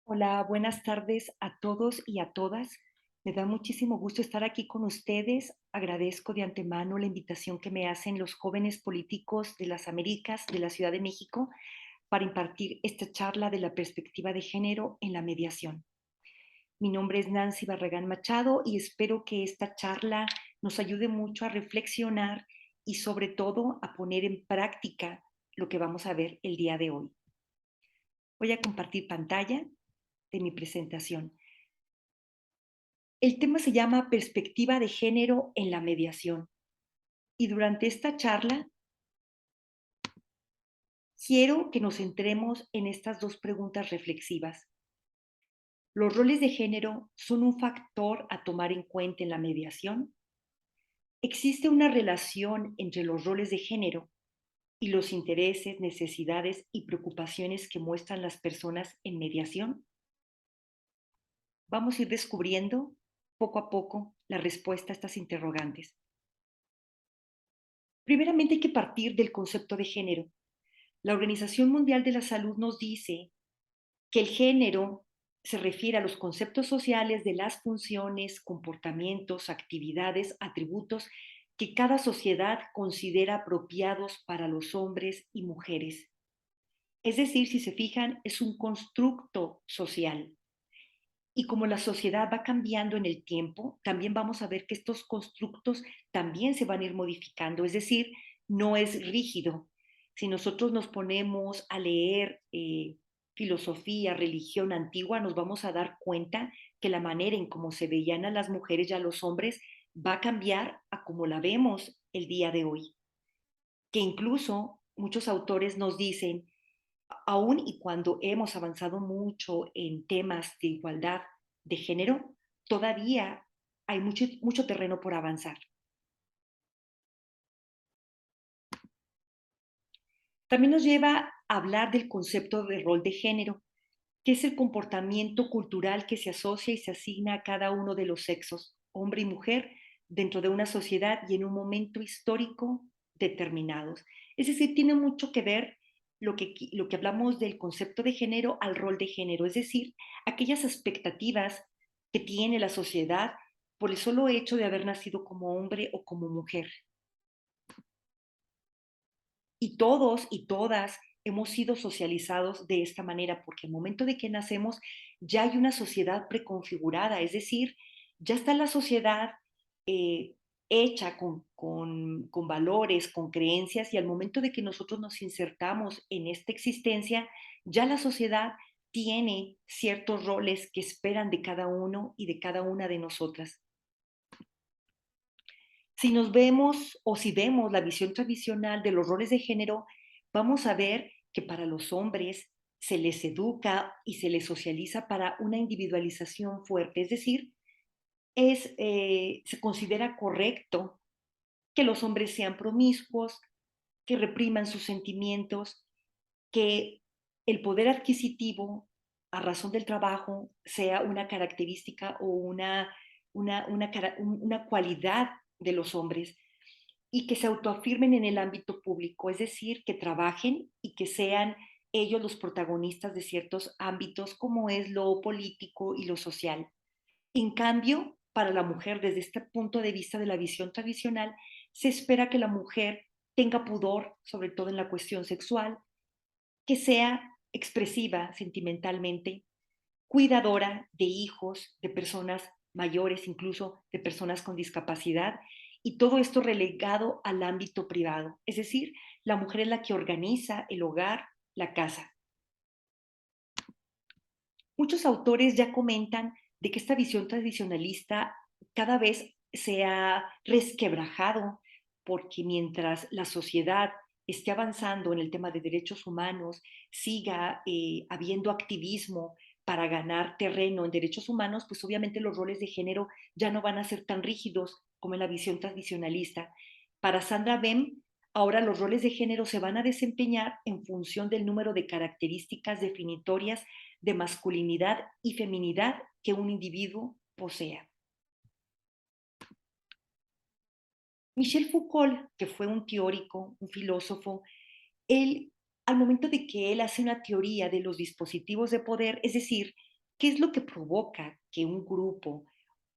Hola, buenas tardes a todos y a todas. Me da muchísimo gusto estar aquí con ustedes. Agradezco de antemano la invitación que me hacen los jóvenes políticos de las Américas, de la Ciudad de México, para impartir esta charla de la perspectiva de género en la mediación. Mi nombre es Nancy Barragán Machado y espero que esta charla nos ayude mucho a reflexionar y sobre todo a poner en práctica lo que vamos a ver el día de hoy. Voy a compartir pantalla de mi presentación. El tema se llama Perspectiva de género en la mediación. Y durante esta charla quiero que nos centremos en estas dos preguntas reflexivas. ¿Los roles de género son un factor a tomar en cuenta en la mediación? ¿Existe una relación entre los roles de género y los intereses, necesidades y preocupaciones que muestran las personas en mediación? Vamos a ir descubriendo poco a poco la respuesta a estas interrogantes. Primeramente hay que partir del concepto de género. La Organización Mundial de la Salud nos dice que el género se refiere a los conceptos sociales de las funciones, comportamientos, actividades, atributos que cada sociedad considera apropiados para los hombres y mujeres. Es decir, si se fijan, es un constructo social. Y como la sociedad va cambiando en el tiempo, también vamos a ver que estos constructos también se van a ir modificando, es decir, no es rígido. Si nosotros nos ponemos a leer filosofía, religión antigua, nos vamos a dar cuenta que la manera en cómo se veían a las mujeres y a los hombres va a cambiar a como la vemos el día de hoy. Que incluso muchos autores nos dicen, aún y cuando hemos avanzado mucho en temas de igualdad de género, todavía hay mucho terreno por avanzar. También nos lleva a hablar del concepto de rol de género, que es el comportamiento cultural que se asocia y se asigna a cada uno de los sexos, hombre y mujer, dentro de una sociedad y en un momento histórico determinados. Es decir, tiene mucho que ver lo que hablamos del concepto de género al rol de género, es decir, aquellas expectativas que tiene la sociedad por el solo hecho de haber nacido como hombre o como mujer. Y todos y todas hemos sido socializados de esta manera, porque al momento de que nacemos ya hay una sociedad preconfigurada, es decir, ya está la sociedad eh, hecha con valores, con creencias, y al momento de que nosotros nos insertamos en esta existencia, ya la sociedad tiene ciertos roles que esperan de cada uno y de cada una de nosotras. Si nos vemos o si vemos la visión tradicional de los roles de género, vamos a ver que para los hombres se les educa y se les socializa para una individualización fuerte, es decir, se considera correcto que los hombres sean promiscuos, que repriman sus sentimientos, que el poder adquisitivo a razón del trabajo sea una característica o una cualidad de los hombres y que se autoafirmen en el ámbito público, es decir, que trabajen y que sean ellos los protagonistas de ciertos ámbitos como es lo político y lo social. En cambio, para la mujer, desde este punto de vista de la visión tradicional, se espera que la mujer tenga pudor, sobre todo en la cuestión sexual, que sea expresiva sentimentalmente, cuidadora de hijos, de personas mayores, incluso de personas con discapacidad, y todo esto relegado al ámbito privado. Es decir, la mujer es la que organiza el hogar, la casa. Muchos autores ya comentan de que esta visión tradicionalista cada vez se ha resquebrajado porque mientras la sociedad esté avanzando en el tema de derechos humanos, siga habiendo activismo para ganar terreno en derechos humanos, pues obviamente los roles de género ya no van a ser tan rígidos como en la visión tradicionalista. Para Sandra Bem, ahora los roles de género se van a desempeñar en función del número de características definitorias de masculinidad y feminidad que un individuo posea. Michel Foucault, que fue un teórico, un filósofo, él, al momento de que él hace una teoría de los dispositivos de poder, es decir, ¿Qué es lo que provoca que un grupo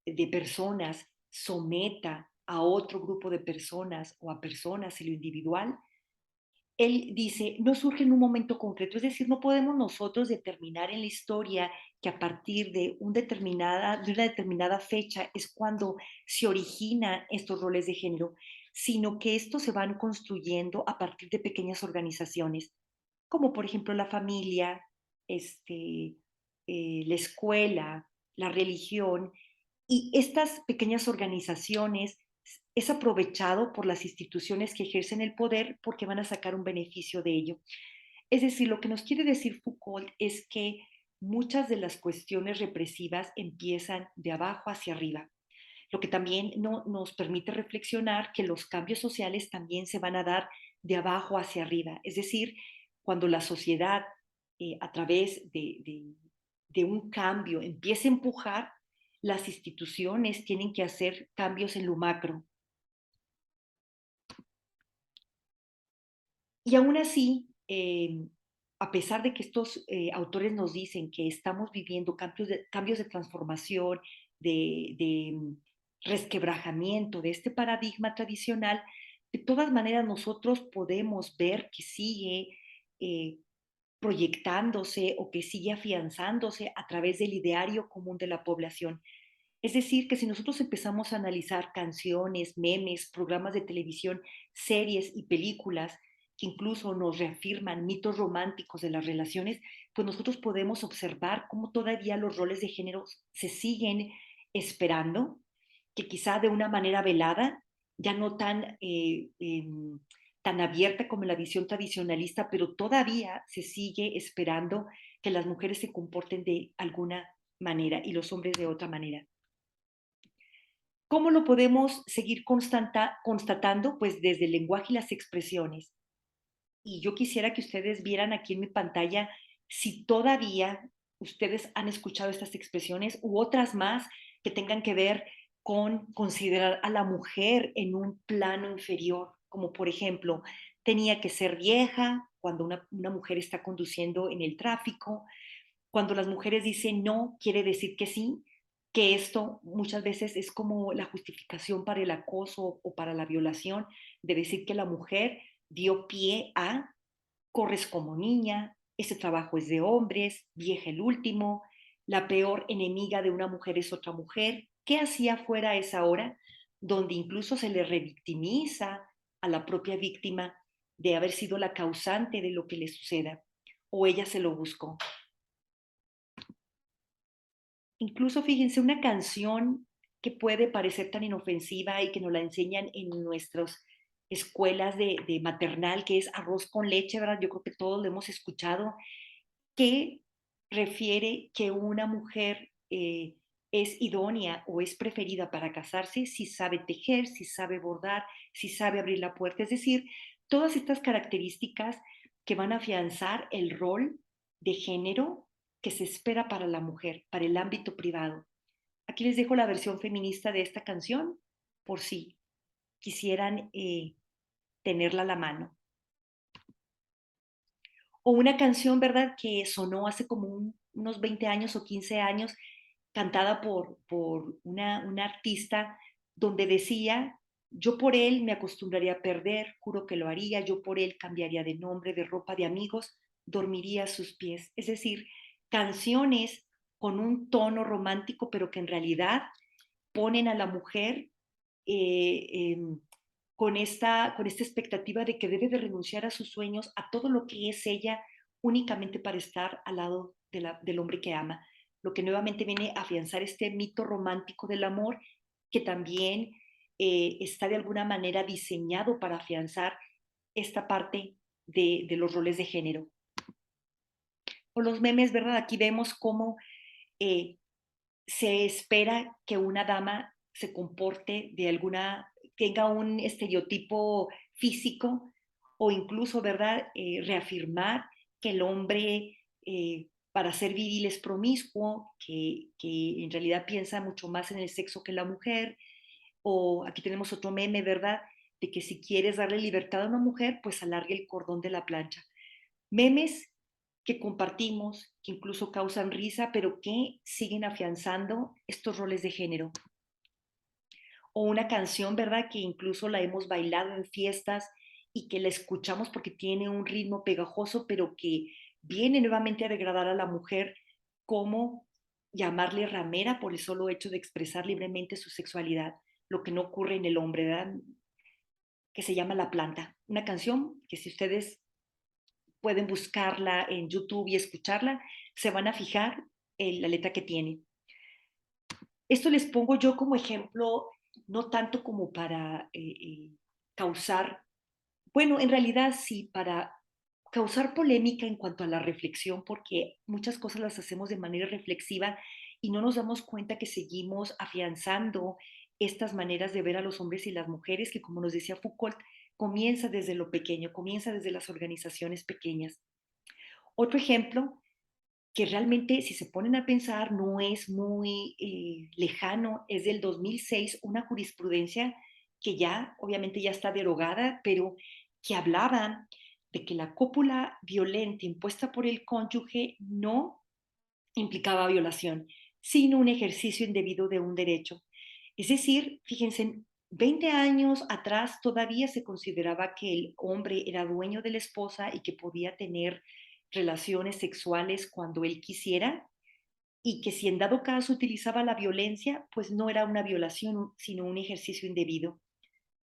de personas someta a otro grupo de personas o a personas en lo individual? Él dice, no surge en un momento concreto, es decir, no podemos nosotros determinar en la historia que a partir de una determinada fecha es cuando se originan estos roles de género, sino que estos se van construyendo a partir de pequeñas organizaciones, como por ejemplo la familia, la escuela, la religión, y estas pequeñas organizaciones es aprovechado por las instituciones que ejercen el poder porque van a sacar un beneficio de ello. Es decir, lo que nos quiere decir Foucault es que muchas de las cuestiones represivas empiezan de abajo hacia arriba, lo que también nos permite reflexionar que los cambios sociales también se van a dar de abajo hacia arriba. Es decir, cuando la sociedad a través de un cambio empieza a empujar, las instituciones tienen que hacer cambios en lo macro. Y aún así, a pesar de que estos autores nos dicen que estamos viviendo cambios de transformación, de resquebrajamiento de este paradigma tradicional, de todas maneras nosotros podemos ver que sigue eh, proyectándose o que sigue afianzándose a través del ideario común de la población. Es decir, que si nosotros empezamos a analizar canciones, memes, programas de televisión, series y películas que incluso nos reafirman mitos románticos de las relaciones, pues nosotros podemos observar cómo todavía los roles de género se siguen esperando, que quizá de una manera velada, ya no tan abierta como la visión tradicionalista, pero todavía se sigue esperando que las mujeres se comporten de alguna manera y los hombres de otra manera. ¿Cómo lo podemos seguir constatando? Pues desde el lenguaje y las expresiones. Y yo quisiera que ustedes vieran aquí en mi pantalla si todavía ustedes han escuchado estas expresiones u otras más que tengan que ver con considerar a la mujer en un plano inferior, como por ejemplo, tenía que ser vieja cuando una mujer está conduciendo en el tráfico, cuando las mujeres dicen no, quiere decir que sí, que esto muchas veces es como la justificación para el acoso o para la violación, de decir que la mujer dio pie a corres como niña, ese trabajo es de hombres, vieja el último, la peor enemiga de una mujer es otra mujer. ¿Qué hacía fuera a esa hora? Donde incluso se le revictimiza a la propia víctima de haber sido la causante de lo que le suceda, o ella se lo buscó. Incluso fíjense, una canción que puede parecer tan inofensiva y que nos la enseñan en nuestras escuelas de maternal, que es Arroz con leche, ¿verdad? Yo creo que todos lo hemos escuchado, que refiere que una mujer es idónea o es preferida para casarse si sabe tejer, si sabe bordar, si sabe abrir la puerta. Es decir, todas estas características que van a afianzar el rol de género que se espera para la mujer, para el ámbito privado. Aquí les dejo la versión feminista de esta canción por si quisieran tenerla a la mano. O una canción, ¿verdad?, que sonó hace como unos 20 años o 15 años, cantada por una artista, donde decía, yo por él me acostumbraría a perder, juro que lo haría, yo por él cambiaría de nombre, de ropa, de amigos, dormiría a sus pies. Es decir, canciones con un tono romántico, pero que en realidad ponen a la mujer eh, eh, con esta expectativa de que debe de renunciar a sus sueños, a todo lo que es ella, únicamente para estar al lado del hombre que ama. Lo que nuevamente viene a afianzar este mito romántico del amor, que también está de alguna manera diseñado para afianzar esta parte de los roles de género. O los memes, ¿verdad? Aquí vemos cómo eh, se espera que una dama se comporte tenga un estereotipo físico o incluso, ¿verdad?, reafirmar que el hombre para ser viril es promiscuo, que en realidad piensa mucho más en el sexo que la mujer. O aquí tenemos otro meme, ¿verdad?, de que si quieres darle libertad a una mujer, pues alargue el cordón de la plancha. Memes que compartimos, que incluso causan risa, pero que siguen afianzando estos roles de género. O una canción, ¿verdad? Que incluso la hemos bailado en fiestas y que la escuchamos porque tiene un ritmo pegajoso, pero que viene nuevamente a degradar a la mujer, como llamarle ramera por el solo hecho de expresar libremente su sexualidad, lo que no ocurre en el hombre, ¿verdad? Que se llama La Planta. Una canción que si ustedes pueden buscarla en YouTube y escucharla, se van a fijar en la letra que tiene. Esto les pongo yo como ejemplo, no tanto como para causar, bueno, en realidad sí, para causar polémica en cuanto a la reflexión, porque muchas cosas las hacemos de manera reflexiva y no nos damos cuenta que seguimos afianzando estas maneras de ver a los hombres y las mujeres, que como nos decía Foucault, comienza desde lo pequeño, comienza desde las organizaciones pequeñas. Otro ejemplo que realmente, si se ponen a pensar, no es muy lejano, es del 2006, una jurisprudencia que ya, obviamente ya está derogada, pero que hablaba de que la cópula violenta impuesta por el cónyuge no implicaba violación, sino un ejercicio indebido de un derecho. Es decir, fíjense, 20 años atrás todavía se consideraba que el hombre era dueño de la esposa y que podía tener relaciones sexuales cuando él quisiera, y que si en dado caso utilizaba la violencia, pues no era una violación, sino un ejercicio indebido.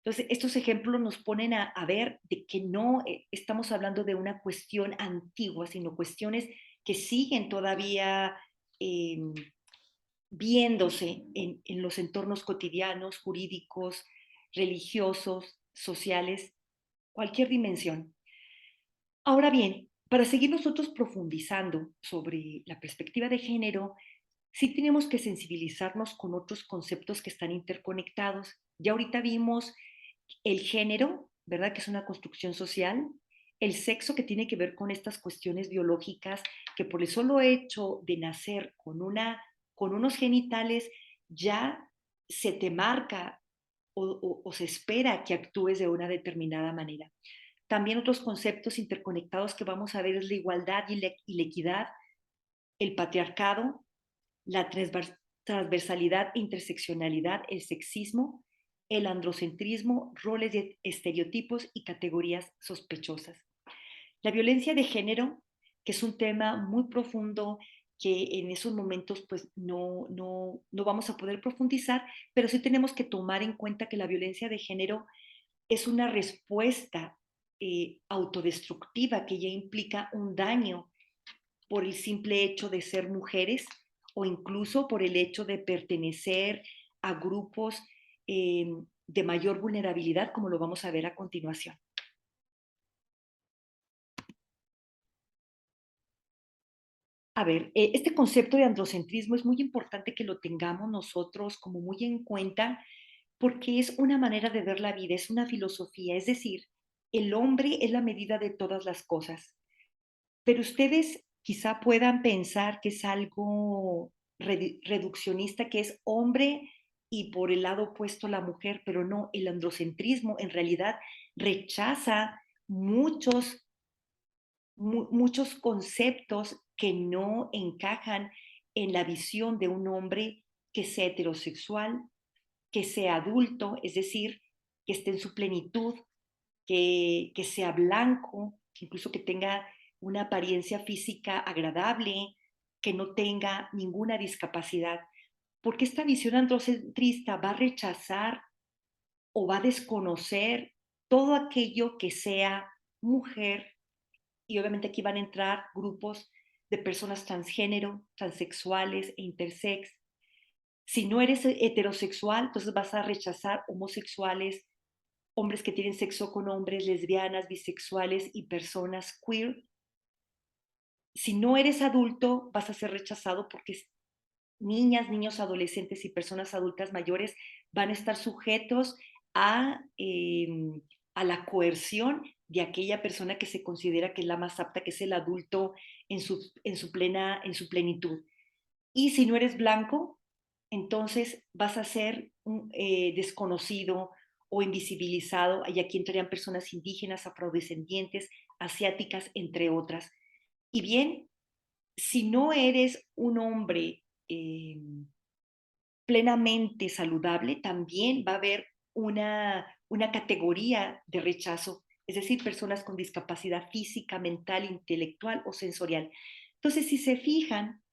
Entonces, estos ejemplos nos ponen a ver de que no estamos hablando de una cuestión antigua, sino cuestiones que siguen todavía eh, viéndose en los entornos cotidianos, jurídicos, religiosos, sociales, cualquier dimensión. Ahora bien, para seguir nosotros profundizando sobre la perspectiva de género, sí tenemos que sensibilizarnos con otros conceptos que están interconectados. Ya ahorita vimos el género, ¿verdad? Que es una construcción social, el sexo que tiene que ver con estas cuestiones biológicas, que por el solo hecho de nacer con unos genitales ya se te marca o se espera que actúes de una determinada manera. También otros conceptos interconectados que vamos a ver es la igualdad y la equidad, el patriarcado, la transversalidad e interseccionalidad, el sexismo, el androcentrismo, roles de estereotipos y categorías sospechosas. La violencia de género, que es un tema muy profundo que en esos momentos pues no vamos a poder profundizar, pero sí tenemos que tomar en cuenta que la violencia de género es una respuesta autodestructiva que ya implica un daño por el simple hecho de ser mujeres o incluso por el hecho de pertenecer a grupos de mayor vulnerabilidad, como lo vamos a ver a continuación. A ver, este concepto de androcentrismo es muy importante que lo tengamos nosotros como muy en cuenta porque es una manera de ver la vida, es una filosofía, es decir, el hombre es la medida de todas las cosas. Pero ustedes quizá puedan pensar que es algo reduccionista, que es hombre y por el lado opuesto la mujer, pero no, el androcentrismo en realidad rechaza muchos, muchos conceptos que no encajan en la visión de un hombre que sea heterosexual, que sea adulto, es decir, que esté en su plenitud, que sea blanco, que incluso que tenga una apariencia física agradable, que no tenga ninguna discapacidad, porque esta visión androcentrista va a rechazar o va a desconocer todo aquello que sea mujer, y obviamente aquí van a entrar grupos de personas transgénero, transexuales e intersex. Si no eres heterosexual, entonces vas a rechazar homosexuales, hombres que tienen sexo con hombres, lesbianas, bisexuales y personas queer. Si no eres adulto, vas a ser rechazado porque niñas, niños, adolescentes y personas adultas mayores van a estar sujetos a la coerción de aquella persona que se considera que es la más apta, que es el adulto en su plenitud. Y si no eres blanco, entonces vas a ser desconocido o invisibilizado, y aquí entrarían personas indígenas, afrodescendientes, asiáticas, entre otras. Y bien, si no eres un hombre plenamente saludable, también va a haber una categoría de rechazo, es decir, personas con discapacidad física, mental, intelectual o sensorial. Entonces, si se fijan,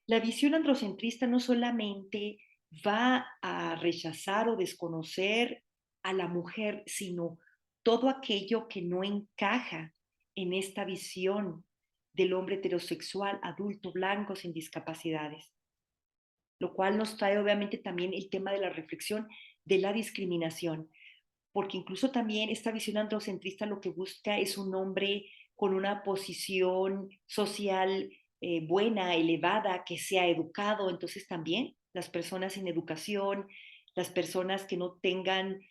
la visión androcentrista no solamente va a rechazar o desconocer a la mujer, sino todo aquello que no encaja en esta visión del hombre heterosexual, adulto, blanco, sin discapacidades, lo cual nos trae obviamente también el tema de la reflexión de la discriminación, porque incluso también esta visión androcentrista lo que busca es un hombre con una posición social buena, elevada, que sea educado. Entonces también las personas sin educación, las personas que no tengan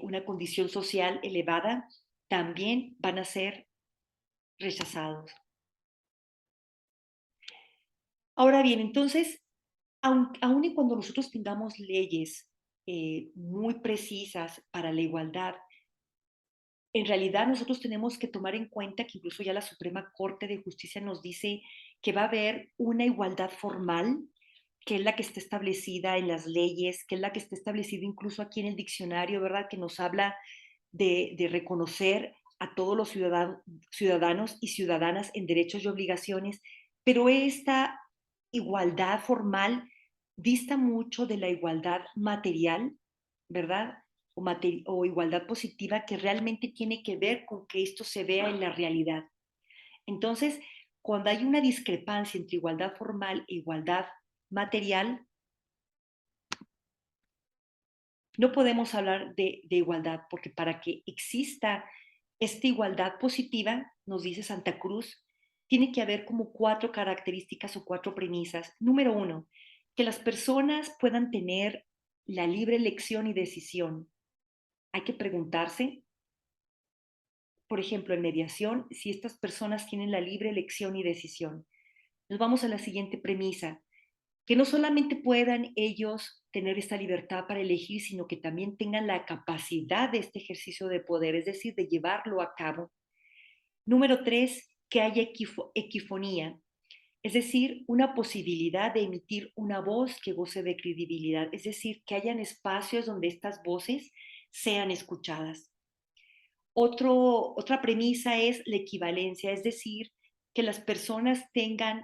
una condición social elevada, también van a ser rechazados. Ahora bien, entonces, aun y cuando nosotros tengamos leyes muy precisas para la igualdad, en realidad nosotros tenemos que tomar en cuenta que incluso ya la Suprema Corte de Justicia nos dice que va a haber una igualdad formal, que es la que está establecida en las leyes, que es la que está establecida incluso aquí en el diccionario, ¿verdad? Que nos habla de reconocer a todos los ciudadanos y ciudadanas en derechos y obligaciones, pero esta igualdad formal dista mucho de la igualdad material, ¿verdad? O igualdad positiva que realmente tiene que ver con que esto se vea en la realidad. Entonces, cuando hay una discrepancia entre igualdad formal e igualdad material, no podemos hablar de igualdad, porque para que exista esta igualdad positiva, nos dice Santa Cruz, tiene que haber como 4 características o 4 premisas. Número 1, que las personas puedan tener la libre elección y decisión. Hay que preguntarse, por ejemplo, en mediación, si estas personas tienen la libre elección y decisión. Nos vamos a la siguiente premisa, que no solamente puedan ellos tener esta libertad para elegir, sino que también tengan la capacidad de este ejercicio de poder, es decir, de llevarlo a cabo. Número 3, que haya equifonía, es decir, una posibilidad de emitir una voz que goce de credibilidad, es decir, que hayan espacios donde estas voces sean escuchadas. Otra premisa es la equivalencia, es decir, que las personas tengan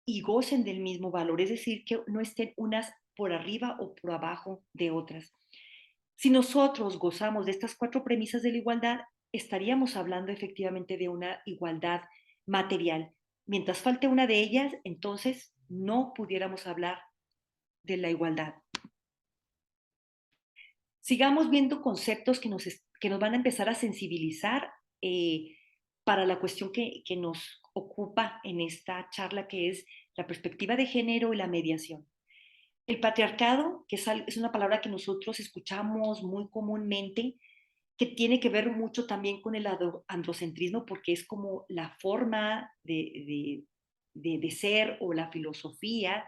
y gocen del mismo valor, es decir, que no estén unas por arriba o por abajo de otras. Si nosotros gozamos de estas 4 premisas de la igualdad, estaríamos hablando efectivamente de una igualdad material. Mientras falte una de ellas, entonces no pudiéramos hablar de la igualdad. Sigamos viendo conceptos que nos van a empezar a sensibilizar eh, para la cuestión que nos ocupa en esta charla, que es la perspectiva de género y la mediación. El patriarcado, que es una palabra que nosotros escuchamos muy comúnmente, que tiene que ver mucho también con el androcentrismo, porque es como la forma de ser o la filosofía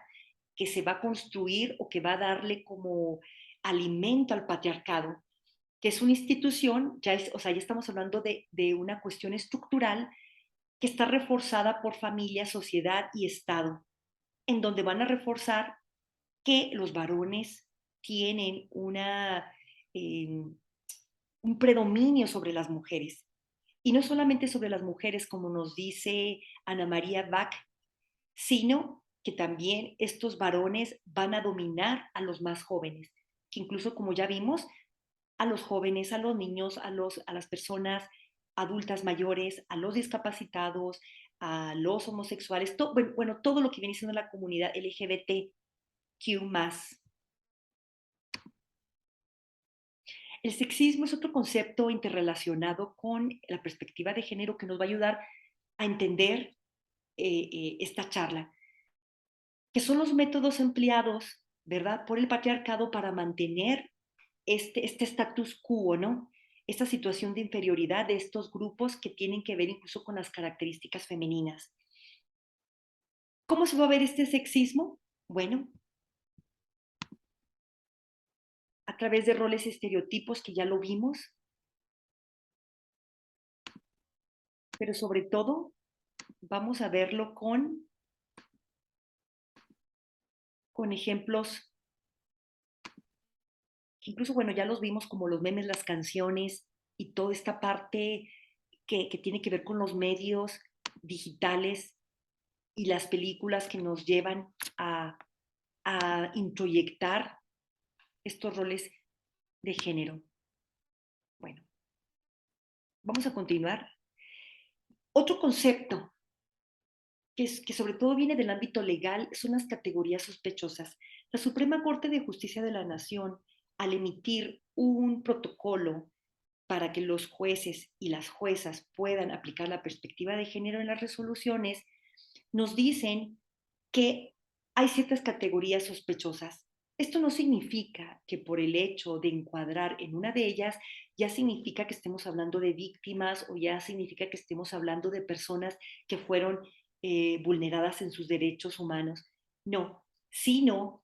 que se va a construir o que va a darle como alimento al patriarcado, que es una institución, o sea, ya estamos hablando de una cuestión estructural que está reforzada por familia, sociedad y Estado, en donde van a reforzar que los varones tienen eh, un predominio sobre las mujeres. Y no solamente sobre las mujeres, como nos dice Ana María Bach, sino que también estos varones van a dominar a los más jóvenes, que incluso como ya vimos, a los jóvenes, a los niños, a las personas adultas mayores, a los discapacitados, a los homosexuales, bueno, todo lo que viene siendo la comunidad LGBTQ+. El sexismo es otro concepto interrelacionado con la perspectiva de género que nos va a ayudar a entender esta charla, que son los métodos empleados, ¿verdad?, por el patriarcado para mantener este status quo, ¿no? Esta situación de inferioridad de estos grupos que tienen que ver incluso con las características femeninas. ¿Cómo se va a ver este sexismo? Bueno, a través de roles y estereotipos que ya lo vimos, pero sobre todo vamos a verlo con ejemplos que incluso, bueno, ya los vimos como los memes, las canciones y toda esta parte que tiene que ver con los medios digitales y las películas que nos llevan a introyectar estos roles de género. Bueno, vamos a continuar. Otro concepto que sobre todo viene del ámbito legal son las categorías sospechosas. La Suprema Corte de Justicia de la Nación, al emitir un protocolo para que los jueces y las juezas puedan aplicar la perspectiva de género en las resoluciones, nos dicen que hay ciertas categorías sospechosas. Esto no significa que por el hecho de encuadrar en una de ellas ya significa que estemos hablando de víctimas o ya significa que estemos hablando de personas que fueron vulneradas en sus derechos humanos. No, sino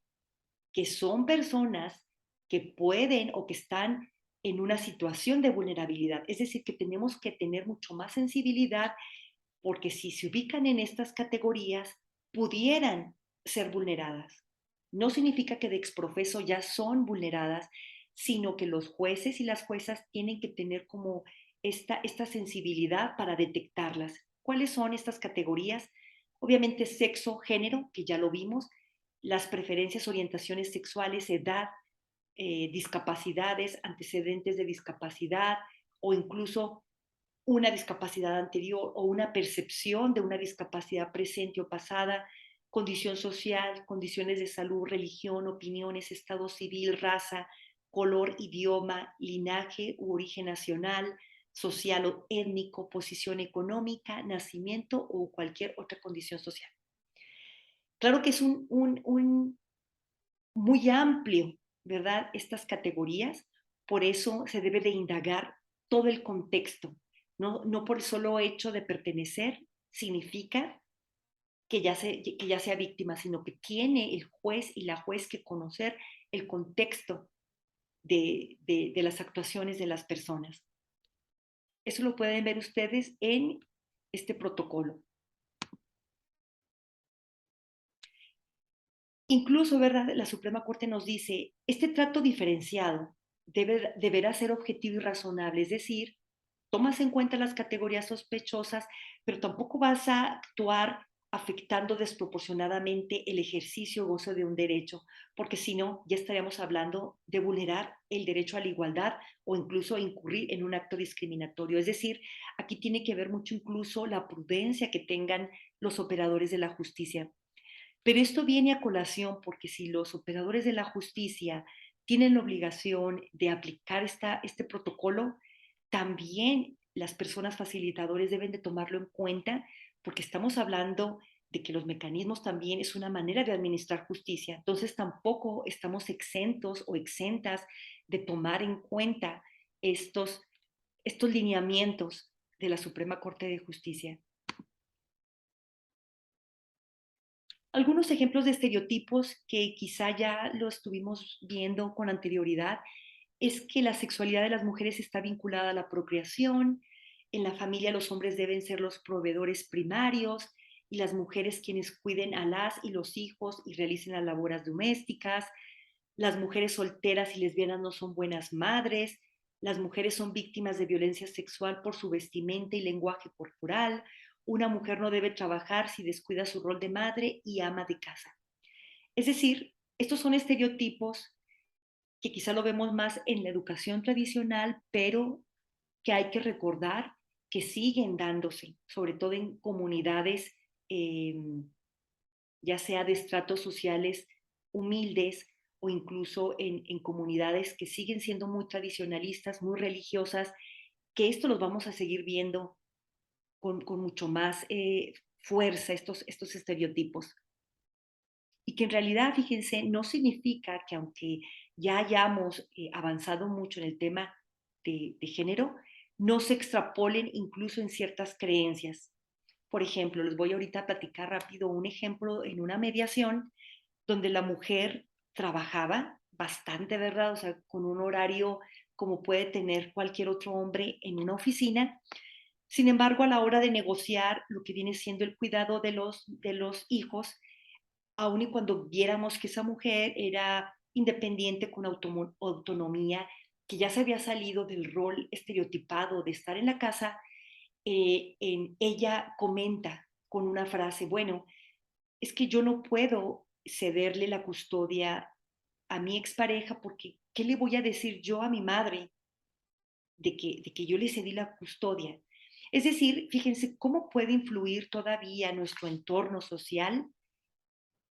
que son personas que pueden o que están en una situación de vulnerabilidad. Es decir, que tenemos que tener mucho más sensibilidad porque si se ubican en estas categorías, pudieran ser vulneradas. No significa que de exprofeso ya son vulneradas, sino que los jueces y las juezas tienen que tener como esta sensibilidad para detectarlas. ¿Cuáles son estas categorías? Obviamente sexo, género, que ya lo vimos, las preferencias, orientaciones sexuales, edad, discapacidades, antecedentes de discapacidad o incluso una discapacidad anterior o una percepción de una discapacidad presente o pasada, condición social, condiciones de salud, religión, opiniones, estado civil, raza, color, idioma, linaje u origen nacional, social o étnico, posición económica, nacimiento o cualquier otra condición social. Claro que es un muy amplio, ¿verdad? Estas categorías, por eso se debe de indagar todo el contexto, no por el solo hecho de pertenecer significa que ya sea víctima, sino que tiene el juez y la juez que conocer el contexto de las actuaciones de las personas. Eso lo pueden ver ustedes en este protocolo. Incluso, ¿verdad? La Suprema Corte nos dice, este trato diferenciado deberá ser objetivo y razonable, es decir, tomas en cuenta las categorías sospechosas, pero tampoco vas a actuar afectando desproporcionadamente el ejercicio o gozo de un derecho, porque si no, ya estaríamos hablando de vulnerar el derecho a la igualdad o incluso incurrir en un acto discriminatorio. Es decir, aquí tiene que ver mucho incluso la prudencia que tengan los operadores de la justicia. Pero esto viene a colación porque si los operadores de la justicia tienen la obligación de aplicar este protocolo, también las personas facilitadores deben de tomarlo en cuenta porque estamos hablando de que los mecanismos también es una manera de administrar justicia. Entonces tampoco estamos exentos o exentas de tomar en cuenta estos lineamientos de la Suprema Corte de Justicia. Algunos ejemplos de estereotipos que quizá ya lo estuvimos viendo con anterioridad es que la sexualidad de las mujeres está vinculada a la procreación, en la familia los hombres deben ser los proveedores primarios y las mujeres quienes cuiden a las y los hijos y realicen las labores domésticas, las mujeres solteras y lesbianas no son buenas madres, las mujeres son víctimas de violencia sexual por su vestimenta y lenguaje corporal, una mujer no debe trabajar si descuida su rol de madre y ama de casa. Es decir, estos son estereotipos que quizá lo vemos más en la educación tradicional, pero que hay que recordar que siguen dándose, sobre todo en comunidades, eh, ya sea de estratos sociales humildes o incluso en comunidades que siguen siendo muy tradicionalistas, muy religiosas, que esto los vamos a seguir viendo con mucho más fuerza, estos estereotipos. Y que en realidad, fíjense, no significa que aunque ya hayamos avanzado mucho en el tema de género, no se extrapolen incluso en ciertas creencias. Por ejemplo, les voy ahorita a platicar rápido un ejemplo en una mediación donde la mujer trabajaba bastante, ¿verdad? O sea, con un horario como puede tener cualquier otro hombre en una oficina, Sin embargo, a la hora de negociar lo que viene siendo el cuidado de los hijos, aun y cuando viéramos que esa mujer era independiente con autonomía, que ya se había salido del rol estereotipado de estar en la casa, ella comenta con una frase, bueno, es que yo no puedo cederle la custodia a mi expareja porque ¿qué le voy a decir yo a mi madre de que yo le cedí la custodia? Es decir, fíjense cómo puede influir todavía nuestro entorno social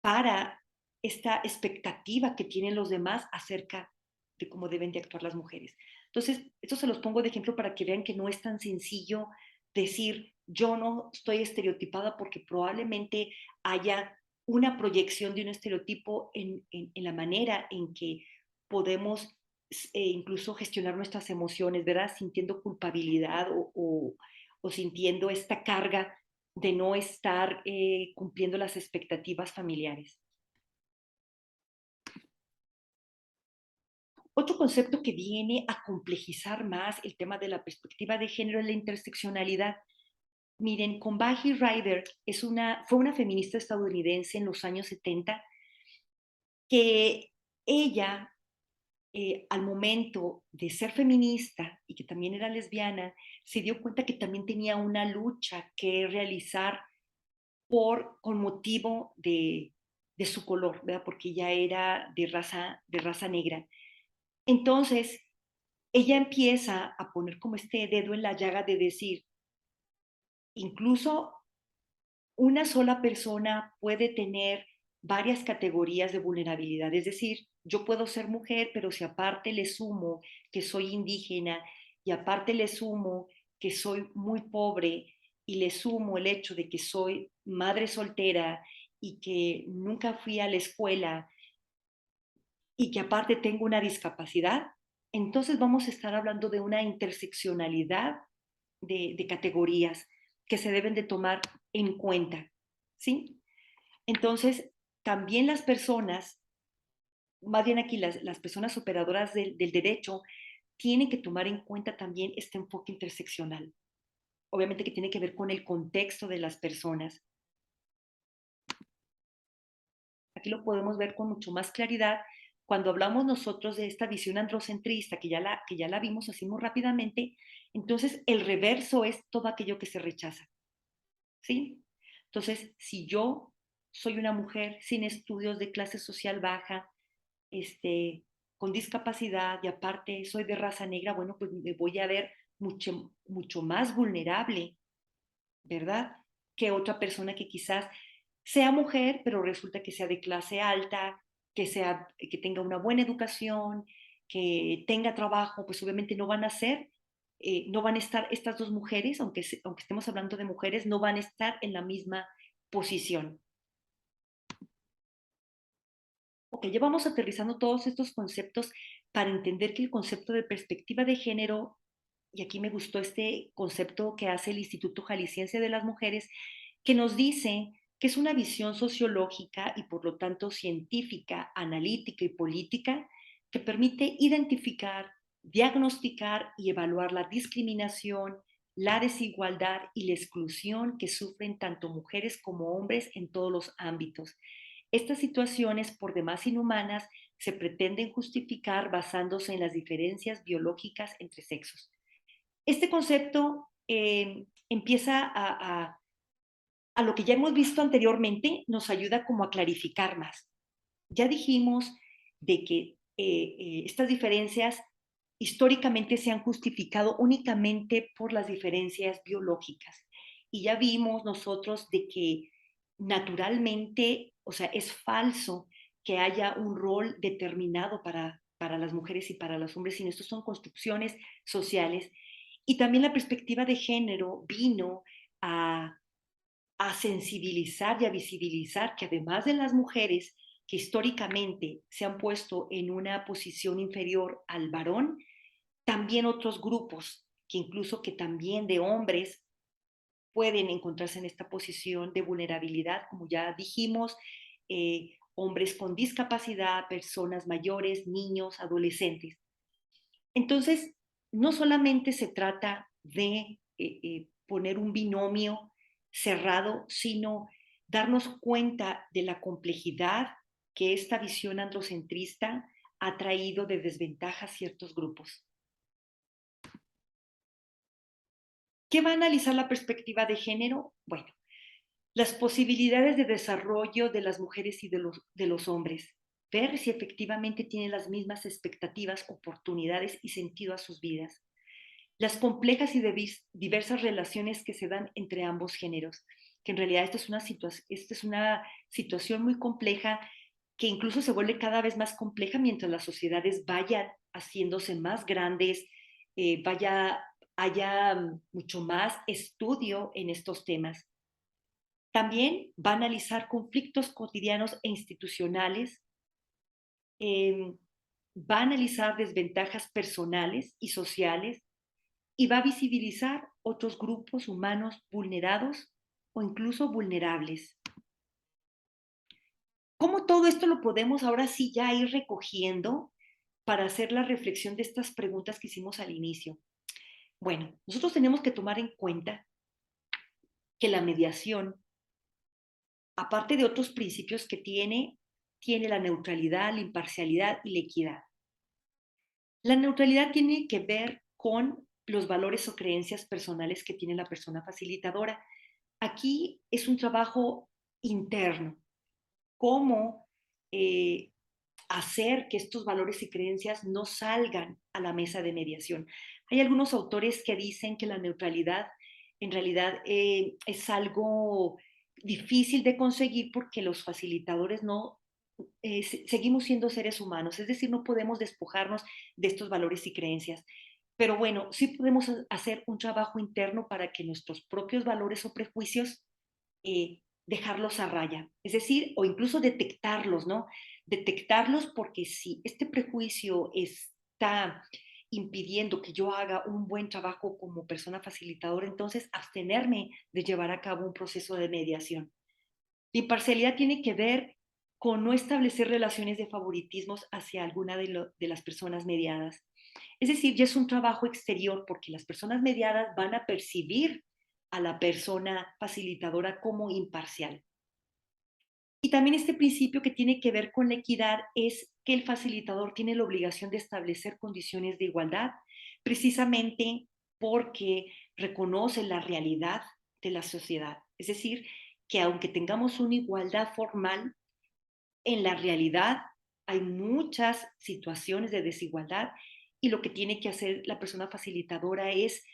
para esta expectativa que tienen los demás acerca de cómo deben de actuar las mujeres. Entonces, esto se los pongo de ejemplo para que vean que no es tan sencillo decir, yo no estoy estereotipada porque probablemente haya una proyección de un estereotipo en la manera en que podemos incluso gestionar nuestras emociones, ¿verdad? Sintiendo culpabilidad o sintiendo esta carga de no estar cumpliendo las expectativas familiares. Otro concepto que viene a complejizar más el tema de la perspectiva de género es la interseccionalidad. Miren, Combahee Ryder fue una feminista estadounidense en los años 70 que ella, al momento de ser feminista y que también era lesbiana, se dio cuenta que también tenía una lucha que realizar con motivo de su color, ¿verdad? Porque ella era de raza negra. Entonces, ella empieza a poner como este dedo en la llaga de decir, incluso una sola persona puede tener varias categorías de vulnerabilidad. Es decir, yo puedo ser mujer, pero si aparte le sumo que soy indígena y aparte le sumo que soy muy pobre y le sumo el hecho de que soy madre soltera y que nunca fui a la escuela y que aparte tengo una discapacidad, entonces vamos a estar hablando de una interseccionalidad de categorías que se deben de tomar en cuenta, ¿sí? Entonces, también las personas, más bien aquí las personas operadoras del derecho, tienen que tomar en cuenta también este enfoque interseccional. Obviamente que tiene que ver con el contexto de las personas. Aquí lo podemos ver con mucho más claridad cuando hablamos nosotros de esta visión androcentrista, que ya la vimos así muy rápidamente. Entonces, el reverso es todo aquello que se rechaza, ¿sí? Entonces, si yo soy una mujer sin estudios, de clase social baja, con discapacidad y aparte soy de raza negra, bueno, pues me voy a ver mucho más vulnerable, ¿verdad? Que otra persona que quizás sea mujer, pero resulta que sea de clase alta, que tenga una buena educación, que tenga trabajo, pues obviamente no van a ser, no van a estar estas dos mujeres, aunque estemos hablando de mujeres, no van a estar en la misma posición. Ok, ya vamos aterrizando todos estos conceptos para entender que el concepto de perspectiva de género, y aquí me gustó este concepto que hace el Instituto Jalisciense de las Mujeres, que nos dice que es una visión sociológica y por lo tanto científica, analítica y política que permite identificar, diagnosticar y evaluar la discriminación, la desigualdad y la exclusión que sufren tanto mujeres como hombres en todos los ámbitos. Estas situaciones, por demás inhumanas, se pretenden justificar basándose en las diferencias biológicas entre sexos. Este concepto empieza a lo que ya hemos visto anteriormente, nos ayuda como a clarificar más. Ya dijimos de que estas diferencias históricamente se han justificado únicamente por las diferencias biológicas. Y ya vimos nosotros de que naturalmente, o sea, es falso que haya un rol determinado para las mujeres y para los hombres, sino estos son construcciones sociales. Y también la perspectiva de género vino a sensibilizar y a visibilizar que además de las mujeres que históricamente se han puesto en una posición inferior al varón, también otros grupos que incluso que también de hombres pueden encontrarse en esta posición de vulnerabilidad, como ya dijimos, hombres con discapacidad, personas mayores, niños, adolescentes. Entonces, no solamente se trata de poner un binomio cerrado, sino darnos cuenta de la complejidad que esta visión androcentrista ha traído de desventaja a ciertos grupos. ¿Qué va a analizar la perspectiva de género? Bueno, las posibilidades de desarrollo de las mujeres y de los hombres, ver si efectivamente tienen las mismas expectativas, oportunidades y sentido a sus vidas, las complejas y diversas relaciones que se dan entre ambos géneros, que en realidad esta es una situación muy compleja que incluso se vuelve cada vez más compleja mientras las sociedades vayan haciéndose más grandes, haya mucho más estudio en estos temas. También va a analizar conflictos cotidianos e institucionales, eh, va a analizar desventajas personales y sociales y va a visibilizar otros grupos humanos vulnerados o incluso vulnerables. ¿Cómo todo esto lo podemos ahora sí ya ir recogiendo para hacer la reflexión de estas preguntas que hicimos al inicio? Bueno, nosotros tenemos que tomar en cuenta que la mediación, aparte de otros principios que tiene la neutralidad, la imparcialidad y la equidad. La neutralidad tiene que ver con los valores o creencias personales que tiene la persona facilitadora. Aquí es un trabajo interno, cómo hacer que estos valores y creencias no salgan a la mesa de mediación. Hay algunos autores que dicen que la neutralidad en realidad es algo difícil de conseguir porque los facilitadores no seguimos siendo seres humanos, es decir, no podemos despojarnos de estos valores y creencias. Pero bueno, sí podemos hacer un trabajo interno para que nuestros propios valores o prejuicios dejarlos a raya, es decir, o incluso detectarlos, ¿no? Detectarlos porque si este prejuicio está impidiendo que yo haga un buen trabajo como persona facilitadora, entonces abstenerme de llevar a cabo un proceso de mediación. La imparcialidad tiene que ver con no establecer relaciones de favoritismos hacia alguna de las personas mediadas. Es decir, ya es un trabajo exterior porque las personas mediadas van a percibir a la persona facilitadora como imparcial. Y también este principio que tiene que ver con la equidad es que el facilitador tiene la obligación de establecer condiciones de igualdad, precisamente porque reconoce la realidad de la sociedad. Es decir, que aunque tengamos una igualdad formal, en la realidad hay muchas situaciones de desigualdad y lo que tiene que hacer la persona facilitadora es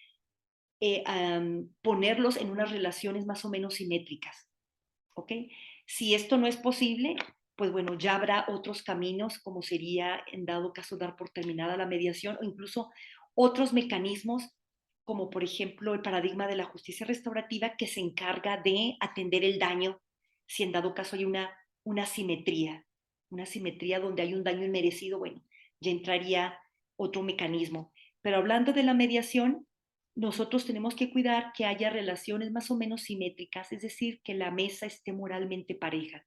ponerlos en unas relaciones más o menos simétricas. ¿Ok? Si esto no es posible, pues bueno, ya habrá otros caminos, como sería en dado caso dar por terminada la mediación o incluso otros mecanismos, como por ejemplo el paradigma de la justicia restaurativa que se encarga de atender el daño si en dado caso hay una simetría donde hay un daño inmerecido, bueno, ya entraría otro mecanismo. Pero hablando de la mediación, nosotros tenemos que cuidar que haya relaciones más o menos simétricas, es decir, que la mesa esté moralmente pareja.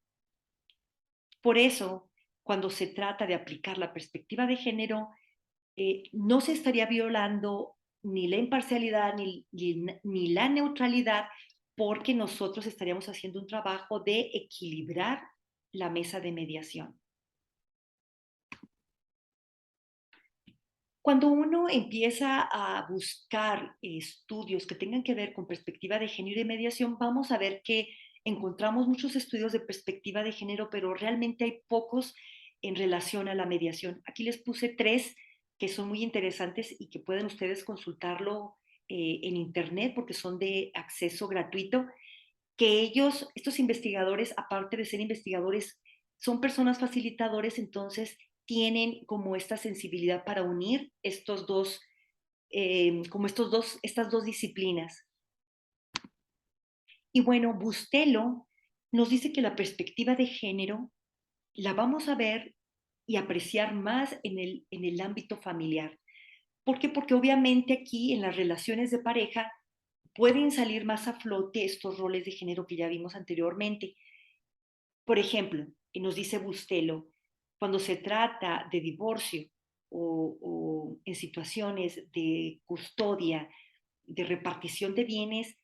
Por eso, cuando se trata de aplicar la perspectiva de género, no se estaría violando ni la imparcialidad ni la neutralidad, porque nosotros estaríamos haciendo un trabajo de equilibrar la mesa de mediación. Cuando uno empieza a buscar estudios que tengan que ver con perspectiva de género y de mediación, vamos a ver que encontramos muchos estudios de perspectiva de género, pero realmente hay pocos en relación a la mediación. Aquí les puse tres que son muy interesantes y que pueden ustedes consultarlo en internet porque son de acceso gratuito, que estos investigadores, aparte de ser investigadores, son personas facilitadores, entonces tienen como esta sensibilidad para unir estas dos disciplinas. Y bueno, Bustelo nos dice que la perspectiva de género la vamos a ver y apreciar más en el ámbito familiar. ¿Por qué? Porque obviamente aquí en las relaciones de pareja pueden salir más a flote estos roles de género que ya vimos anteriormente. Por ejemplo, nos dice Bustelo, cuando se trata de divorcio o en situaciones de custodia, de repartición de bienes,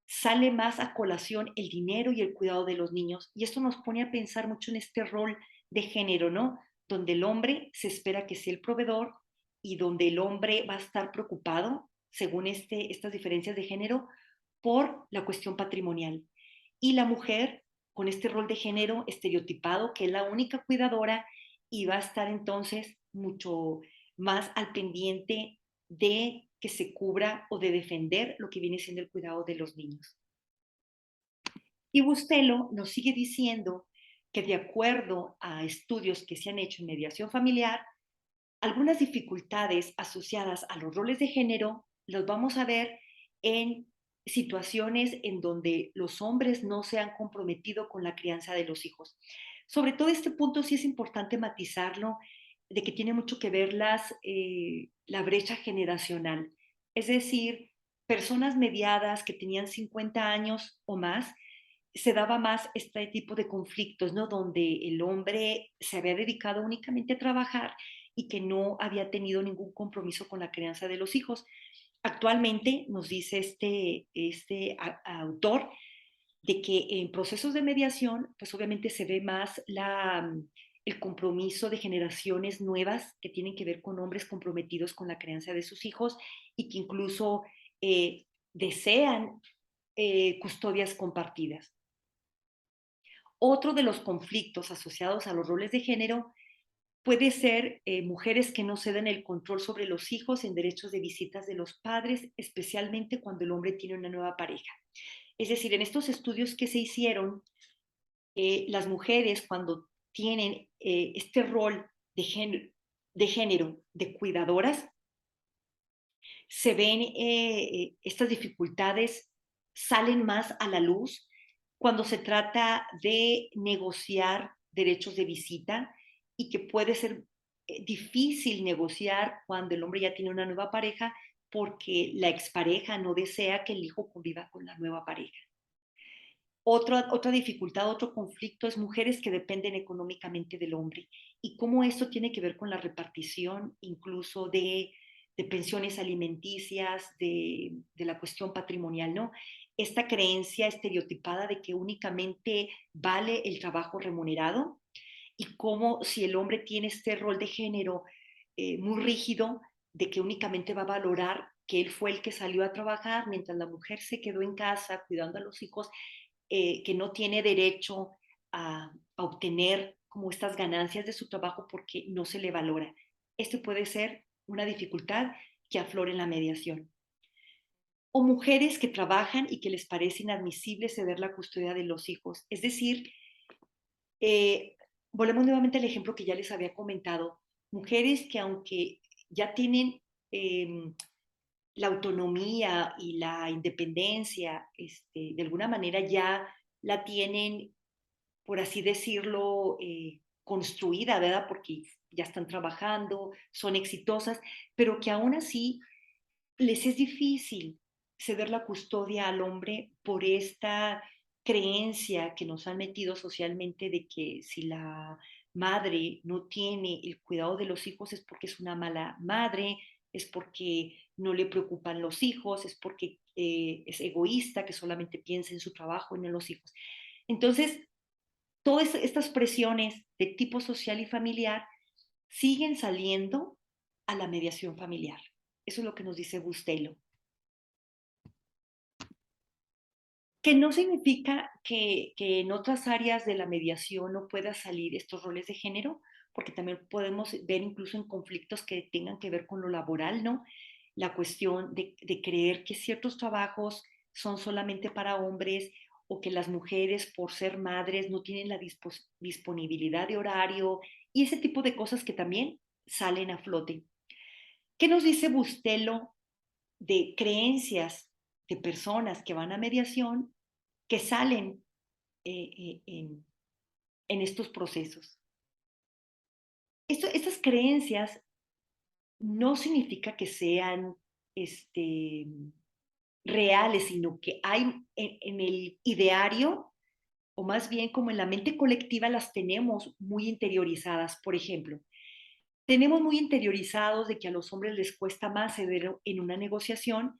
sale más a colación el dinero y el cuidado de los niños. Y esto nos pone a pensar mucho en este rol de género, ¿no? Donde el hombre se espera que sea el proveedor y donde el hombre va a estar preocupado, según estas diferencias de género, por la cuestión patrimonial. Y la mujer, con este rol de género estereotipado, que es la única cuidadora y va a estar entonces mucho más al pendiente de que se cubra o de defender lo que viene siendo el cuidado de los niños. Y Bustelo nos sigue diciendo que de acuerdo a estudios que se han hecho en mediación familiar, algunas dificultades asociadas a los roles de género los vamos a ver en situaciones en donde los hombres no se han comprometido con la crianza de los hijos. Sobre todo este punto sí es importante matizarlo, de que tiene mucho que ver la brecha generacional. Es decir, personas mediadas que tenían 50 años o más, se daba más este tipo de conflictos, ¿no? Donde el hombre se había dedicado únicamente a trabajar y que no había tenido ningún compromiso con la crianza de los hijos. Actualmente nos dice autor de que en procesos de mediación, pues obviamente se ve más el compromiso de generaciones nuevas que tienen que ver con hombres comprometidos con la crianza de sus hijos y que incluso desean custodias compartidas. Otro de los conflictos asociados a los roles de género puede ser mujeres que no ceden el control sobre los hijos en derechos de visitas de los padres, especialmente cuando el hombre tiene una nueva pareja. Es decir, en estos estudios que se hicieron, las mujeres cuando tienen este rol de género de cuidadoras, se ven estas dificultades salen más a la luz cuando se trata de negociar derechos de visita y que puede ser difícil negociar cuando el hombre ya tiene una nueva pareja porque la expareja no desea que el hijo conviva con la nueva pareja. Otra dificultad, otro conflicto es mujeres que dependen económicamente del hombre y cómo esto tiene que ver con la repartición incluso de pensiones alimenticias, de la cuestión patrimonial, ¿no? Esta creencia estereotipada de que únicamente vale el trabajo remunerado y cómo si el hombre tiene este rol de género muy rígido, de que únicamente va a valorar que él fue el que salió a trabajar mientras la mujer se quedó en casa cuidando a los hijos, que no tiene derecho a obtener como estas ganancias de su trabajo porque no se le valora. Esto puede ser una dificultad que aflora en la mediación. O mujeres que trabajan y que les parece inadmisible ceder la custodia de los hijos. Es decir, eh, volvemos nuevamente al ejemplo que ya les había comentado. Mujeres que aunque ya tienen la autonomía y la independencia, de alguna manera ya la tienen, por así decirlo, construida, ¿verdad? Porque ya están trabajando, son exitosas, pero que aún así les es difícil ceder la custodia al hombre por esta creencia que nos han metido socialmente de que si la madre no tiene el cuidado de los hijos es porque es una mala madre, es porque no le preocupan los hijos, es porque es egoísta, que solamente piensa en su trabajo y no en los hijos. Entonces, todas estas presiones de tipo social y familiar siguen saliendo a la mediación familiar. Eso es lo que nos dice Bustelo. Que no significa que en otras áreas de la mediación no pueda salir estos roles de género, porque también podemos ver incluso en conflictos que tengan que ver con lo laboral, ¿no? La cuestión de creer que ciertos trabajos son solamente para hombres o que las mujeres por ser madres no tienen la disponibilidad de horario y ese tipo de cosas que también salen a flote. ¿Qué nos dice Bustelo de creencias de personas que van a mediación que salen eh, eh, en, en, estos procesos? Estas creencias no significa que sean reales, sino que hay en el ideario, o más bien como en la mente colectiva, las tenemos muy interiorizadas. Por ejemplo, tenemos muy interiorizados de que a los hombres les cuesta más ceder en una negociación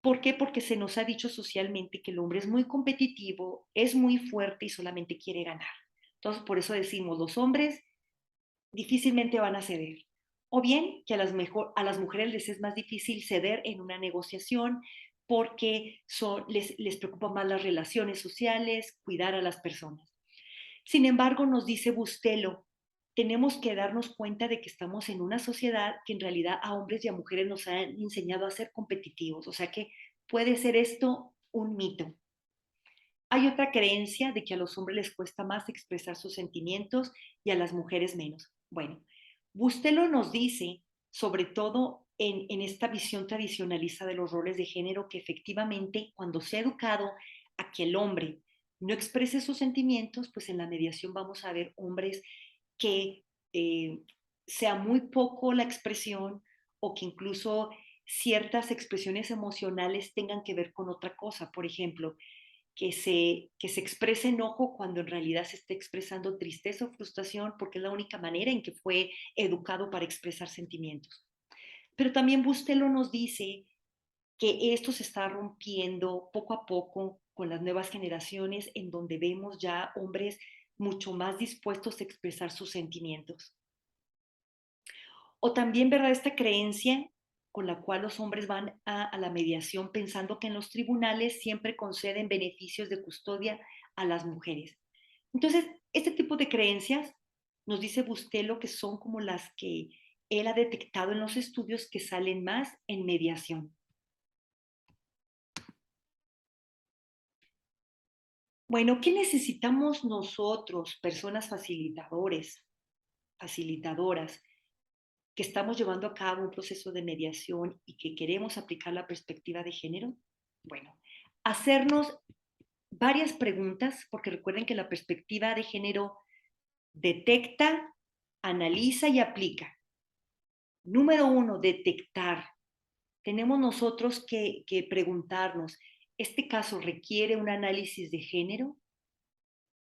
¿Por qué? Porque se nos ha dicho socialmente que el hombre es muy competitivo, es muy fuerte y solamente quiere ganar. Entonces, por eso decimos, los hombres difícilmente van a ceder. O bien que a las mujeres les es más difícil ceder en una negociación porque les preocupa más las relaciones sociales, cuidar a las personas. Sin embargo, nos dice Bustelo, tenemos que darnos cuenta de que estamos en una sociedad que en realidad a hombres y a mujeres nos han enseñado a ser competitivos, o sea que puede ser esto un mito. Hay otra creencia de que a los hombres les cuesta más expresar sus sentimientos y a las mujeres menos. Bueno, Bustelo nos dice, sobre todo en esta visión tradicionalista de los roles de género, que efectivamente cuando se ha educado a que el hombre no exprese sus sentimientos, pues en la mediación vamos a ver hombres que sea muy poco la expresión o que incluso ciertas expresiones emocionales tengan que ver con otra cosa. Por ejemplo, que se exprese enojo cuando en realidad se está expresando tristeza o frustración porque es la única manera en que fue educado para expresar sentimientos. Pero también Bustelo nos dice que esto se está rompiendo poco a poco con las nuevas generaciones en donde vemos ya hombres mucho más dispuestos a expresar sus sentimientos. O también, ¿verdad? Esta creencia con la cual los hombres van a la mediación pensando que en los tribunales siempre conceden beneficios de custodia a las mujeres. Entonces, este tipo de creencias nos dice Bustelo que son como las que él ha detectado en los estudios que salen más en mediación. Bueno, ¿qué necesitamos nosotros, personas facilitadores, facilitadoras, que estamos llevando a cabo un proceso de mediación y que queremos aplicar la perspectiva de género? Bueno, hacernos varias preguntas, porque recuerden que la perspectiva de género detecta, analiza y aplica. Número uno, detectar. Tenemos nosotros que preguntarnos, ¿este caso requiere un análisis de género?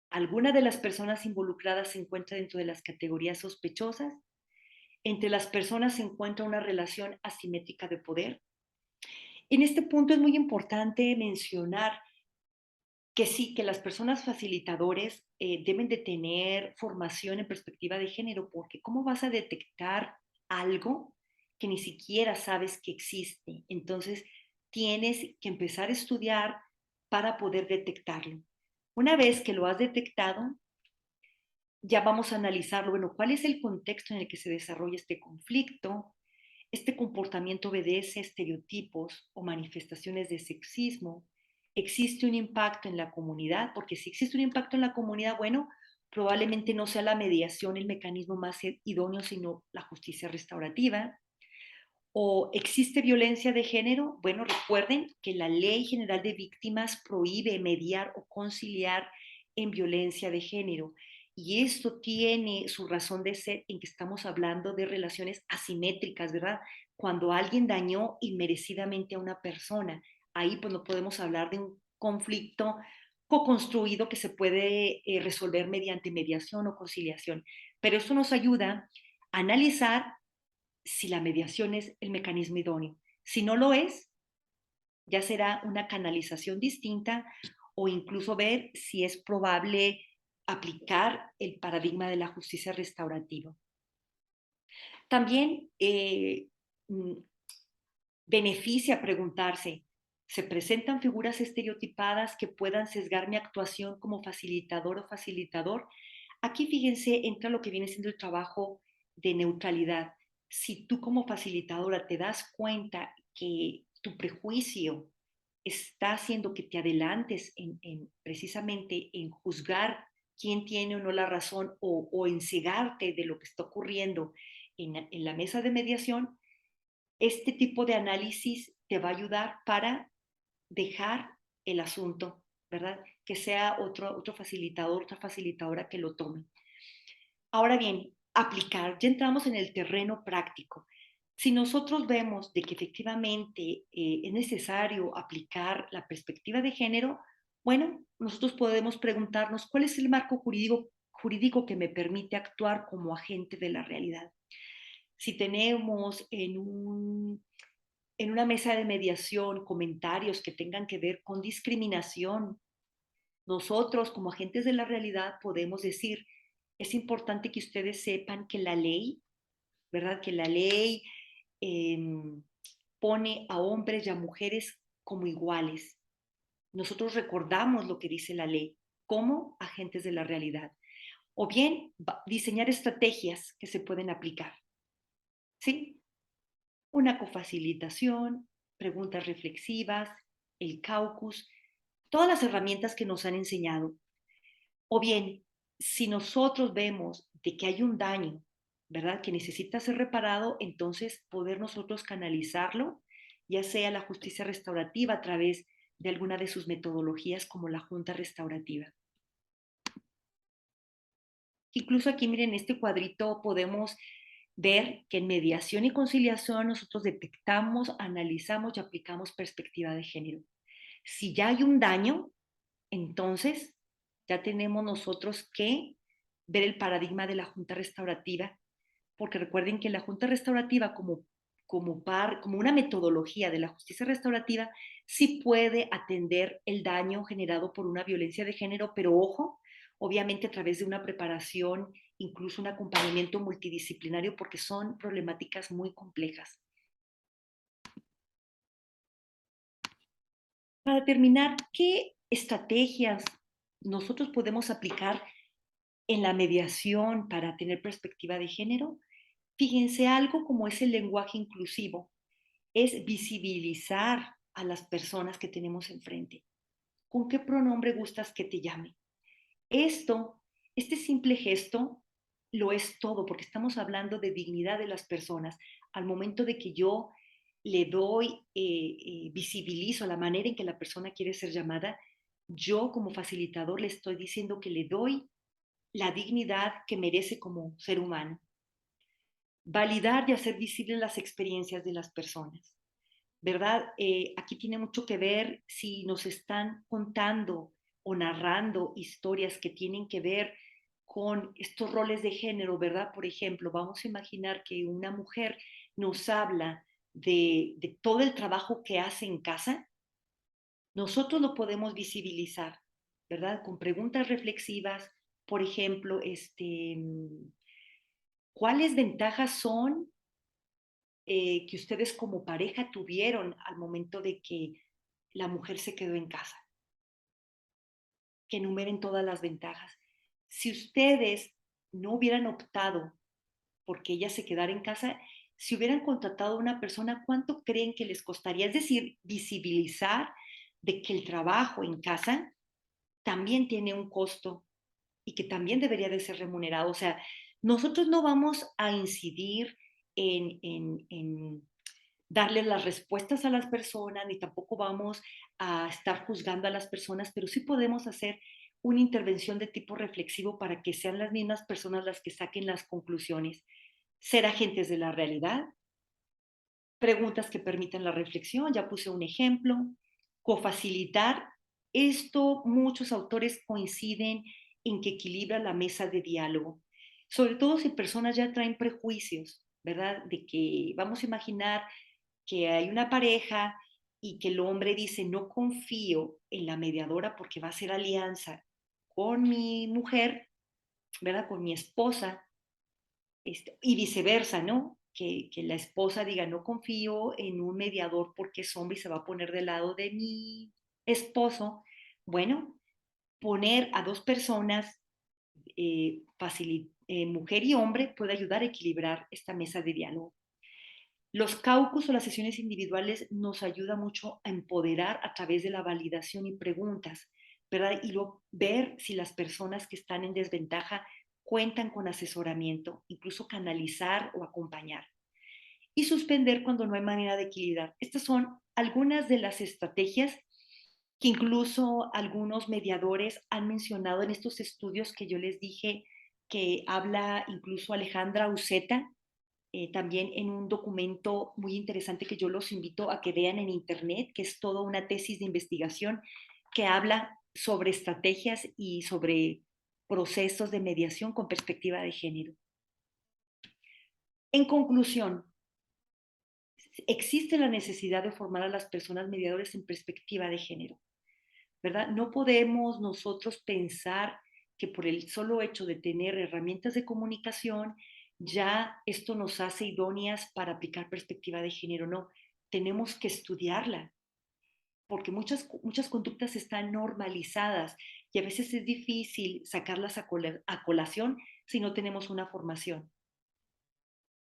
¿Alguna de las personas involucradas se encuentra dentro de las categorías sospechosas? ¿Entre las personas se encuentra una relación asimétrica de poder? En este punto es muy importante mencionar que sí, que las personas facilitadores deben de tener formación en perspectiva de género, porque ¿cómo vas a detectar algo que ni siquiera sabes que existe? Entonces, tienes que empezar a estudiar para poder detectarlo. Una vez que lo has detectado, ya vamos a analizarlo. Bueno, ¿cuál es el contexto en el que se desarrolla este conflicto? Este comportamiento obedece a estereotipos o manifestaciones de sexismo. ¿Existe un impacto en la comunidad? Porque si existe un impacto en la comunidad, bueno, probablemente no sea la mediación el mecanismo más idóneo, sino la justicia restaurativa. ¿O existe violencia de género? Bueno, recuerden que la Ley General de Víctimas prohíbe mediar o conciliar en violencia de género. Y esto tiene su razón de ser en que estamos hablando de relaciones asimétricas, ¿verdad? Cuando alguien dañó inmerecidamente a una persona, ahí pues no podemos hablar de un conflicto co-construido que se puede resolver mediante mediación o conciliación. Pero esto nos ayuda a analizar si la mediación es el mecanismo idóneo. Si no lo es, ya será una canalización distinta o incluso ver si es probable aplicar el paradigma de la justicia restaurativa. También beneficia preguntarse, ¿se presentan figuras estereotipadas que puedan sesgar mi actuación como facilitador o facilitador? Aquí fíjense, entra lo que viene siendo el trabajo de neutralidad. Si tú como facilitadora te das cuenta que tu prejuicio está haciendo que te adelantes precisamente en juzgar quién tiene o no la razón o en cegarte de lo que está ocurriendo en la mesa de mediación, este tipo de análisis te va a ayudar para dejar el asunto, ¿verdad? Que sea otro facilitador, otra facilitadora que lo tome. Ahora bien, aplicar, ya entramos en el terreno práctico. Si nosotros vemos de que efectivamente es necesario aplicar la perspectiva de género, bueno, nosotros podemos preguntarnos cuál es el marco jurídico que me permite actuar como agente de la realidad. Si tenemos en una mesa de mediación comentarios que tengan que ver con discriminación, nosotros como agentes de la realidad podemos decir, es importante que ustedes sepan que la ley, ¿verdad? Que la ley eh, pone a hombres y a mujeres como iguales. Nosotros recordamos lo que dice la ley como agentes de la realidad. O bien diseñar estrategias que se pueden aplicar. ¿Sí? Una cofacilitación, preguntas reflexivas, el caucus, todas las herramientas que nos han enseñado. O bien, si nosotros vemos de que hay un daño, ¿verdad? Que necesita ser reparado, entonces poder nosotros canalizarlo, ya sea la justicia restaurativa a través de alguna de sus metodologías como la junta restaurativa. Incluso aquí, miren, en este cuadrito podemos ver que en mediación y conciliación nosotros detectamos, analizamos y aplicamos perspectiva de género. Si ya hay un daño, entonces ya tenemos nosotros que ver el paradigma de la junta restaurativa, porque recuerden que la junta restaurativa como una metodología de la justicia restaurativa sí puede atender el daño generado por una violencia de género, pero ojo, obviamente a través de una preparación, incluso un acompañamiento multidisciplinario, porque son problemáticas muy complejas. Para terminar, ¿qué estrategias nosotros podemos aplicar en la mediación para tener perspectiva de género? Fíjense, algo como es el lenguaje inclusivo, es visibilizar a las personas que tenemos enfrente. ¿Con qué pronombre gustas que te llame? Esto, este simple gesto lo es todo, porque estamos hablando de dignidad de las personas. Al momento de que yo le doy, visibilizo la manera en que la persona quiere ser llamada, yo como facilitador le estoy diciendo que le doy la dignidad que merece como ser humano. Validar y hacer visibles las experiencias de las personas, ¿verdad? Aquí tiene mucho que ver si nos están contando o narrando historias que tienen que ver con estos roles de género, ¿verdad? Por ejemplo, vamos a imaginar que una mujer nos habla de todo el trabajo que hace en casa, nosotros lo podemos visibilizar, ¿verdad? Con preguntas reflexivas, por ejemplo, ¿cuáles ventajas son que ustedes como pareja tuvieron al momento de que la mujer se quedó en casa? Que enumeren todas las ventajas. Si ustedes no hubieran optado porque ella se quedara en casa, si hubieran contratado a una persona, ¿cuánto creen que les costaría? Es decir, visibilizar de que el trabajo en casa también tiene un costo y que también debería de ser remunerado. O sea, nosotros no vamos a incidir en darles las respuestas a las personas, ni tampoco vamos a estar juzgando a las personas, pero sí podemos hacer una intervención de tipo reflexivo para que sean las mismas personas las que saquen las conclusiones. Ser agentes de la realidad, preguntas que permitan la reflexión, ya puse un ejemplo, cofacilitar. Esto muchos autores coinciden en que equilibra la mesa de diálogo, sobre todo si personas ya traen prejuicios, ¿verdad? De que vamos a imaginar que hay una pareja y que el hombre dice, no confío en la mediadora porque va a hacer alianza con mi mujer, ¿verdad? Con mi esposa, y viceversa, ¿no? Que la esposa diga, no confío en un mediador porque es hombre y se va a poner del lado de mi esposo. Bueno, poner a dos personas, mujer y hombre, puede ayudar a equilibrar esta mesa de diálogo. Los caucus o las sesiones individuales nos ayudan mucho a empoderar a través de la validación y preguntas, ¿verdad? Y luego ver si las personas que están en desventaja cuentan con asesoramiento, incluso canalizar o acompañar. Y suspender cuando no hay manera de equilibrar. Estas son algunas de las estrategias que incluso algunos mediadores han mencionado en estos estudios que yo les dije, que habla incluso Alejandra Uceta, también en un documento muy interesante que yo los invito a que vean en internet, que es toda una tesis de investigación que habla sobre estrategias y sobre procesos de mediación con perspectiva de género. En conclusión, Existe la necesidad de formar a las personas mediadores en perspectiva de género, ¿verdad? No podemos nosotros pensar que por el solo hecho de tener herramientas de comunicación, ya esto nos hace idóneas para aplicar perspectiva de género. No, tenemos que estudiarla, porque muchas conductas están normalizadas y a veces es difícil sacarlas a colación si no tenemos una formación.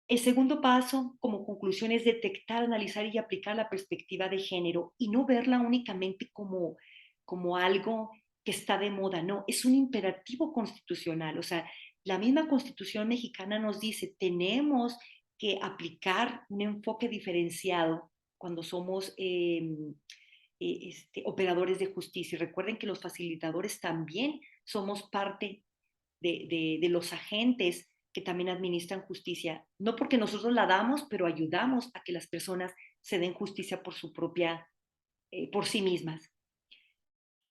El segundo paso, como conclusión, es detectar, analizar y aplicar la perspectiva de género y no verla únicamente como algo que está de moda, no, es un imperativo constitucional. O sea, la misma Constitución mexicana nos dice, tenemos que aplicar un enfoque diferenciado cuando somos operadores de justicia. Y recuerden que los facilitadores también somos parte de los agentes que también administran justicia, no porque nosotros la damos, pero ayudamos a que las personas se den justicia por su propia, por sí mismas.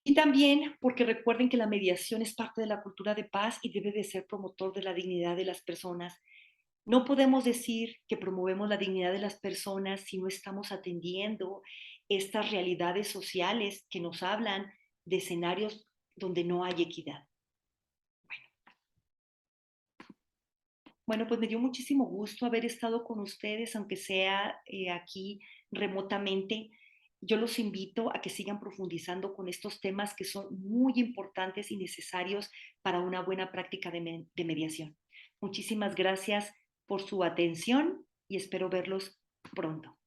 Y también porque recuerden que la mediación es parte de la cultura de paz y debe de ser promotor de la dignidad de las personas. No podemos decir que promovemos la dignidad de las personas si no estamos atendiendo estas realidades sociales que nos hablan de escenarios donde no hay equidad. Bueno, pues me dio muchísimo gusto haber estado con ustedes, aunque sea aquí remotamente. Yo los invito a que sigan profundizando con estos temas que son muy importantes y necesarios para una buena práctica de mediación. Muchísimas gracias por su atención y espero verlos pronto.